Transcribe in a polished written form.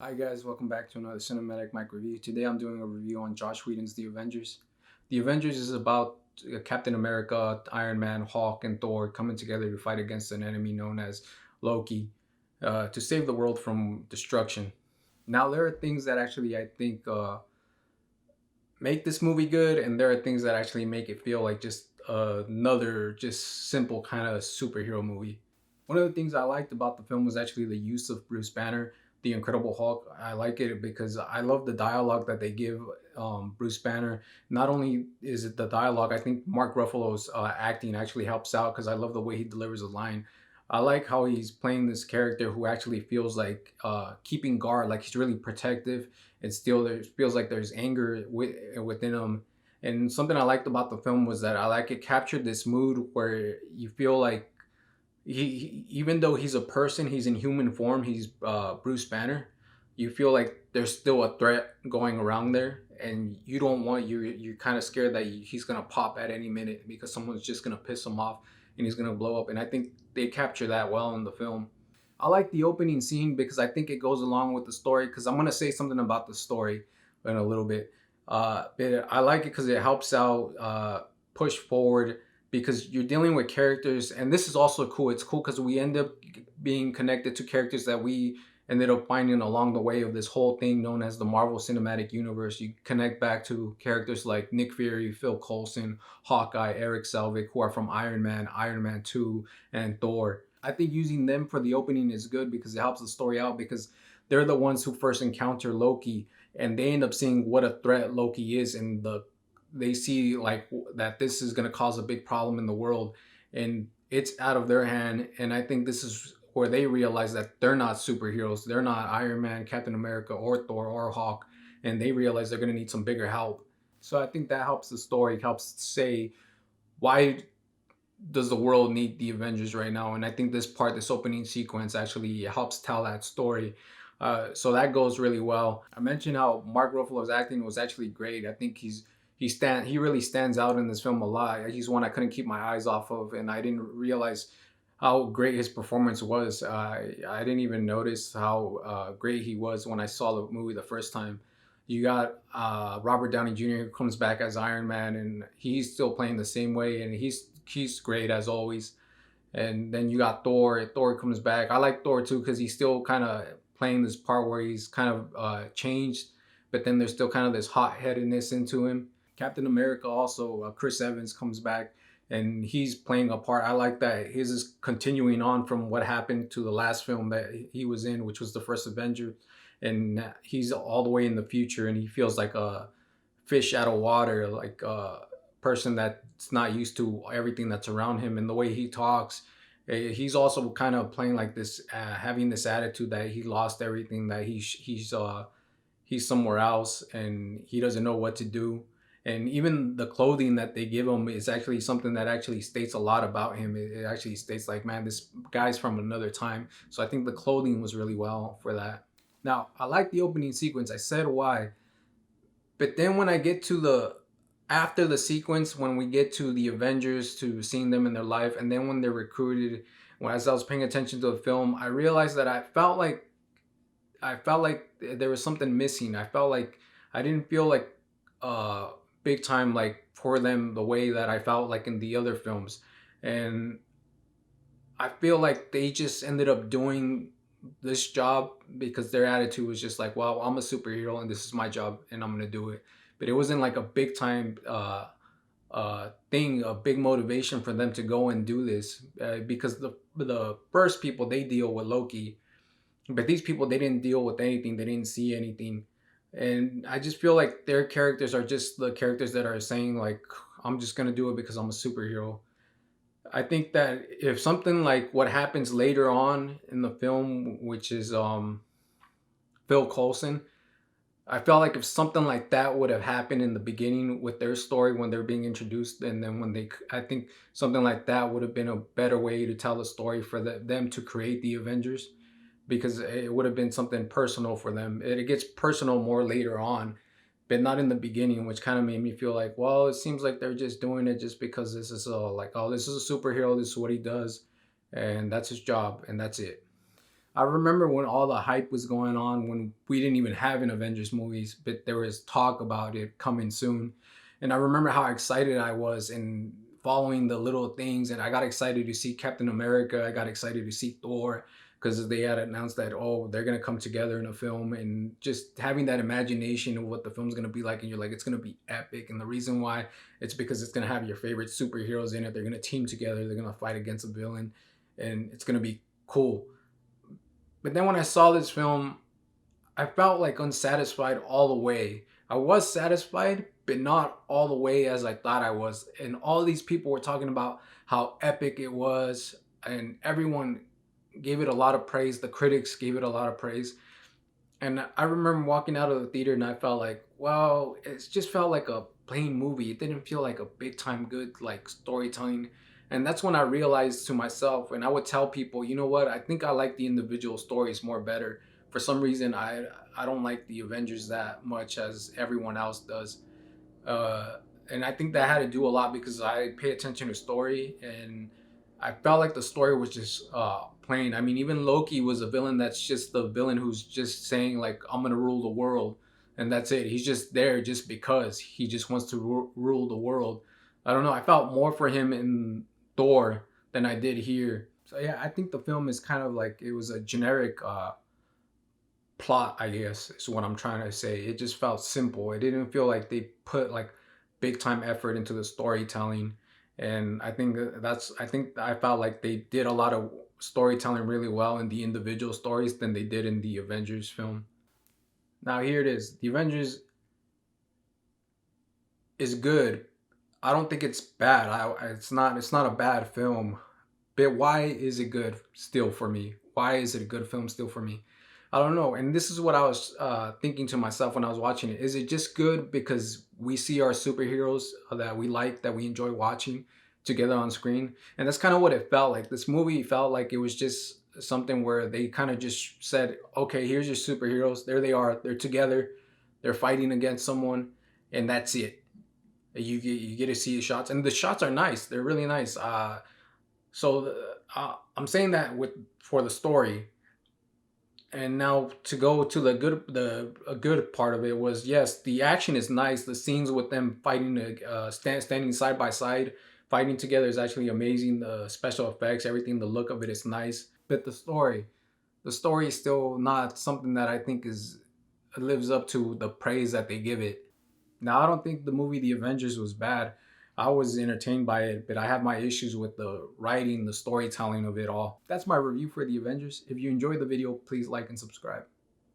Hi guys, welcome back to another Cinematic Mike review. Today I'm doing a review on Josh Whedon's The Avengers. The Avengers is about Captain America, Iron Man, Hulk, and Thor coming together to fight against an enemy known as Loki to save the world from destruction. Now there are things that actually I think make this movie good, and there are things that actually make it feel like just another just simple kind of superhero movie. One of the things I liked about the film was actually the use of Bruce Banner, the Incredible Hulk. I like it because I love the dialogue that they give Bruce Banner. Not only is it the dialogue, I think Mark Ruffalo's acting actually helps out because I love the way he delivers a line. I like how he's playing this character who actually feels like keeping guard, like he's really protective, and still there feels like there's anger within him. And something I liked about the film was that I like it captured this mood where you feel like even though he's a person, he's in human form. He's Bruce Banner. You feel like there's still a threat going around there, and you don't want you're kind of scared that he's gonna pop at any minute because someone's just gonna piss him off and he's gonna blow up. And I think they capture that well in the film. I like the opening scene because I think it goes along with the story. Because I'm gonna say something about the story in a little bit. But I like it because it helps out push forward because you're dealing with characters, and this is also cool. It's cool because we end up being connected to characters that we ended up finding along the way of this whole thing known as the Marvel Cinematic Universe. You connect back to characters like Nick Fury, Phil Coulson, Hawkeye, Eric Selvig, who are from Iron Man, Iron Man 2, and Thor. I think using them for the opening is good because it helps the story out because they're the ones who first encounter Loki, and they end up seeing what a threat Loki is, and they see like that this is going to cause a big problem in the world, and it's out of their hand. And I think this is where they realize that they're not superheroes. They're not Iron Man, Captain America, or Thor, or Hawk, and they realize they're going to need some bigger help. So I think that helps the story, helps say why does the world need the Avengers right now. And I think this opening sequence actually helps tell that story. So that goes really well. I mentioned how Mark Ruffalo's acting was actually great. I think he really stands out in this film a lot. He's one I couldn't keep my eyes off of, and I didn't realize how great his performance was. I didn't even notice how great he was when I saw the movie the first time. You got Robert Downey Jr. who comes back as Iron Man, and he's still playing the same way, and he's great as always. And then you got Thor. Thor comes back. I like Thor too because he's still kind of playing this part where he's kind of changed, but then there's still kind of this hot headedness into him. Captain America also, Chris Evans comes back and he's playing a part. I like that his is continuing on from what happened to the last film that he was in, which was the first Avenger, and he's all the way in the future, and he feels like a fish out of water, like a person that's not used to everything that's around him, and the way he talks. He's also kind of playing like this, having this attitude that he lost everything, that he's somewhere else, and he doesn't know what to do. And even the clothing that they give him is actually something that actually states a lot about him. It actually states like, man, this guy's from another time. So I think the clothing was really well for that. Now, I like the opening sequence. I said why. But then when I get to the after the sequence, when we get to the Avengers, to seeing them in their life, and then when they're recruited, when as I was paying attention to the film, I realized that I felt like there was something missing. I felt like I didn't feel like big time like for them the way that I felt like in the other films. And I feel like they just ended up doing this job because their attitude was just like, well, I'm a superhero and this is my job and I'm gonna do it. But it wasn't like a big time thing, a big motivation for them to go and do this because the first people they deal with Loki, but these people they didn't deal with anything, they didn't see anything, and I just feel like their characters are just the characters that are saying like, I'm just gonna do it because I'm a superhero. I think that if something like what happens later on in the film, which is Phil Coulson, I felt like if something like that would have happened in the beginning with their story when they're being introduced, and then I think something like that would have been a better way to tell the story for them to create the Avengers, because it would have been something personal for them. It gets personal more later on, but not in the beginning, which kind of made me feel like, well, it seems like they're just doing it just because this is like, oh, this is a superhero, this is what he does, and that's his job, and that's it. I remember when all the hype was going on, when we didn't even have an Avengers movies, but there was talk about it coming soon. And I remember how excited I was and following the little things. And I got excited to see Captain America. I got excited to see Thor because they had announced that, oh, they're going to come together in a film, and just having that imagination of what the film's going to be like. And you're like, it's going to be epic. And the reason why, it's because it's going to have your favorite superheroes in it. They're going to team together. They're going to fight against a villain, and it's going to be cool. But then when I saw this film, I felt like unsatisfied all the way. I was satisfied, but not all the way as I thought I was. And all these people were talking about how epic it was, and everyone gave it a lot of praise. The critics gave it a lot of praise. And I remember walking out of the theater and I felt like, well, it just felt like a plain movie. It didn't feel like a big time good like storytelling. And that's when I realized to myself, and I would tell people, you know what, I think I like the individual stories more better. For some reason, I don't like the Avengers that much as everyone else does. uh, and I think that had to do a lot because I pay attention to story, and I felt like the story was just plain. I mean, even Loki was a villain that's just the villain who's just saying like, "I'm gonna rule the world," and that's it. He's just there just because he just wants to rule the world. I don't know. I felt more for him in Thor than I did here. So yeah, I think the film is kind of like it was a generic plot, I guess, is what I'm trying to say. It just felt simple. It didn't feel like they put like big time effort into the storytelling. And I think I felt like they did a lot of storytelling really well in the individual stories than they did in the Avengers film. Now here it is. The Avengers is good. I don't think it's bad. It's not a bad film. But why is it good still for me? Why is it a good film still for me? I don't know. And this is what I was thinking to myself when I was watching it. Is it just good because we see our superheroes that we like, that we enjoy watching together on screen? And that's kind of what it felt like. This movie felt like it was just something where they kind of just said, okay, here's your superheroes. There they are. They're together. They're fighting against someone. And that's it. You get to see the shots. And the shots are nice. They're really nice. I'm saying that with for the story, and now to go to the a good part of it was, yes, the action is nice. The scenes with them fighting, standing side by side, fighting together is actually amazing. The special effects, everything, the look of it is nice. But the story is still not something that I think is lives up to the praise that they give it. Now, I don't think the movie The Avengers was bad. I was entertained by it, but I have my issues with the writing, the storytelling of it all. That's my review for The Avengers. If you enjoyed the video, please like and subscribe.